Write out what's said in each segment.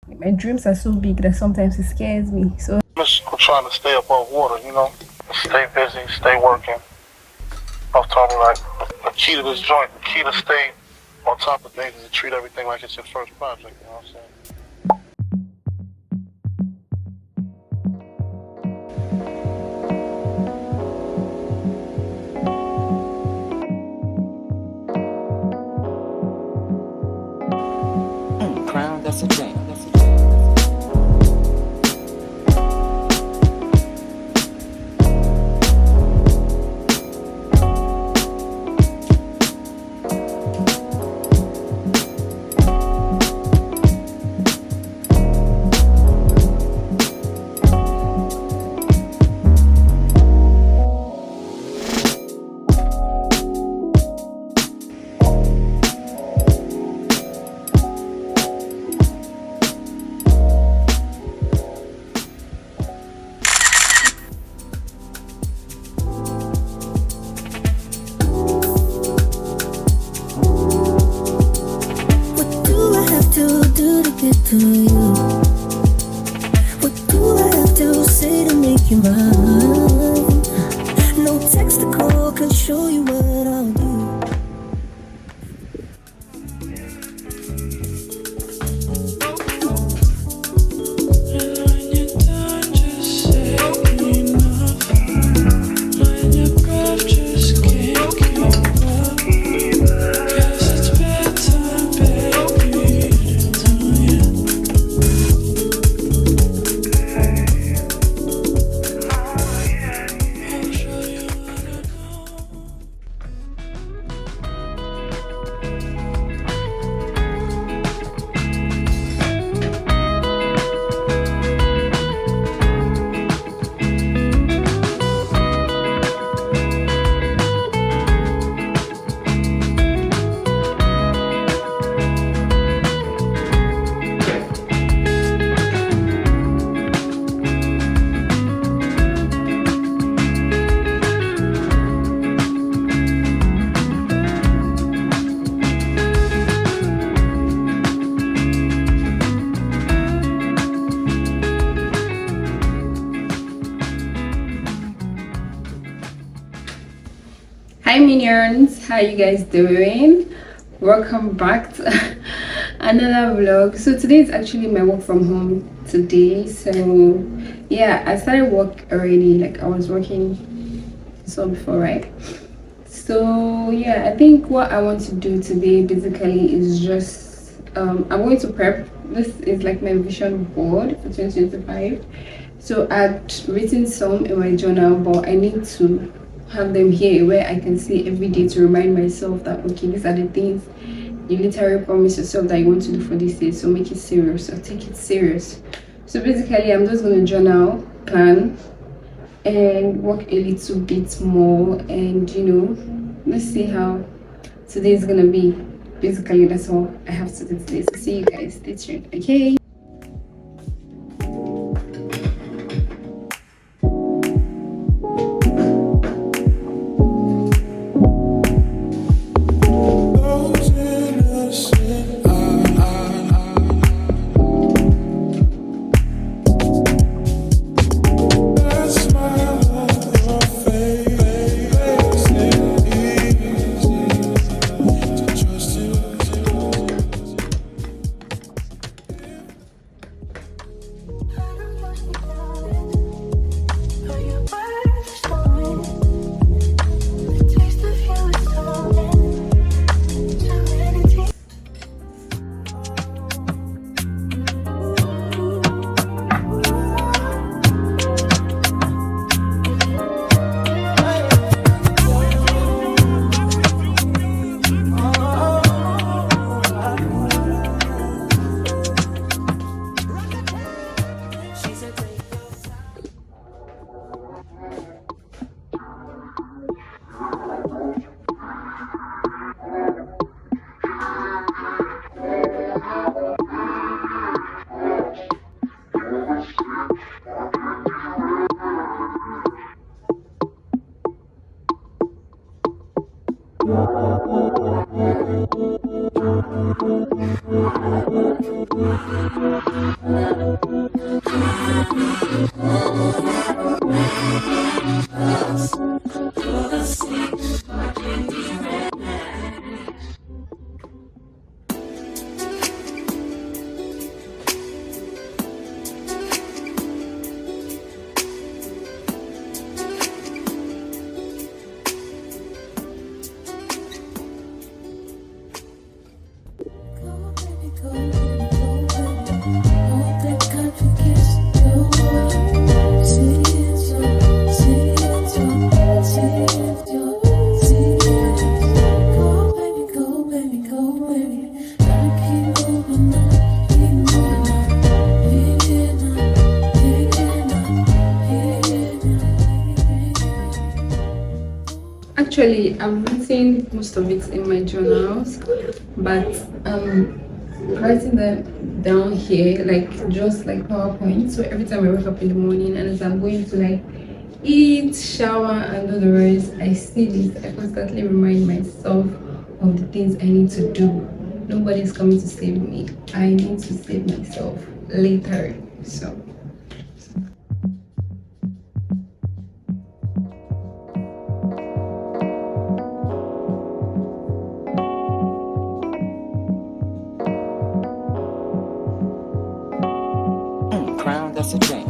My dreams are so big that sometimes it scares me. So I'm just trying to stay above water, you know? Stay busy, stay working. I was talking like the key to this joint, the key to stay on top of things is to treat everything like it's your first project, you know what I'm saying? Crown, that's a thing. To you, what do I have to say to make you mine? No text or call can show you what I'll do. hi minions, how you guys doing? Welcome back to another vlog. So today is actually my work from home today. So yeah, I started work already. Like I was working so before, right? So yeah, I think what I want to do today basically is just I'm going to prep. This is like my vision board for 2025. So I'd written some in my journal, but I need to have them here where I can see every day to remind myself that okay, these are the things you literally promise yourself that you want to do for this day. So make it serious or take it serious. So basically I'm just going to journal, plan, and work a little bit more, and you know, let's see how today is gonna be. Basically that's all I have to do today. So see you guys, stay tuned. Okay. Actually, I've written most of it in my journals, but writing them down here, like just like PowerPoint. So every time I wake up in the morning and as I'm going to like eat, shower, and do the rest, I see this. I constantly remind myself of the things I need to do. Nobody's coming to save me. I need to save myself later. So. Crown, that's a jam.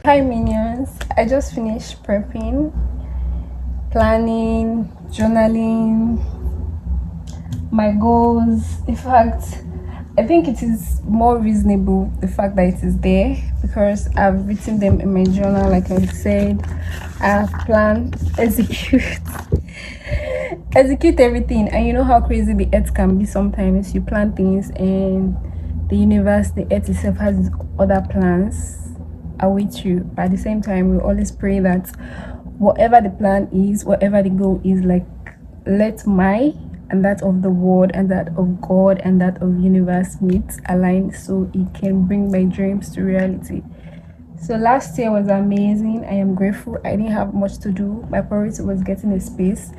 Hi minions, I just finished prepping, planning, journaling, my goals. In fact, I think it is more reasonable the fact that it is there because I've written them in my journal. Like I said, I have planned, execute everything. And you know how crazy the earth can be sometimes. You plan things and the universe, the earth itself has other plans await you. But at the same time, we always pray that whatever the plan is, whatever the goal is, like let my and that of the world and that of God and that of universe meet, align, so it can bring my dreams to reality. So last year was amazing. I am grateful. I didn't have much to do. My priority was getting a space.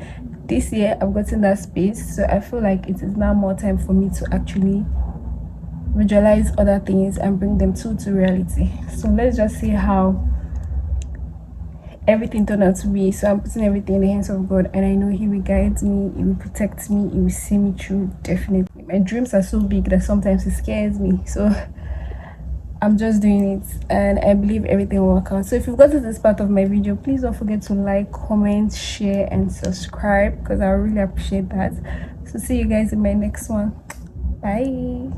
This year I've gotten that space, so I feel like it is now more time for me to actually visualize other things and bring them to reality. So let's just see how everything turned out to be. So I'm putting everything in the hands of God, and I know He will guide me, He will protect me, He will see me through. Definitely, my dreams are so big that sometimes it scares me, so I'm just doing it, and I believe everything will work out. So if you've got to this part of my video, please don't forget to like, comment, share, and subscribe, because I really appreciate that. So see you guys in my next one. Bye.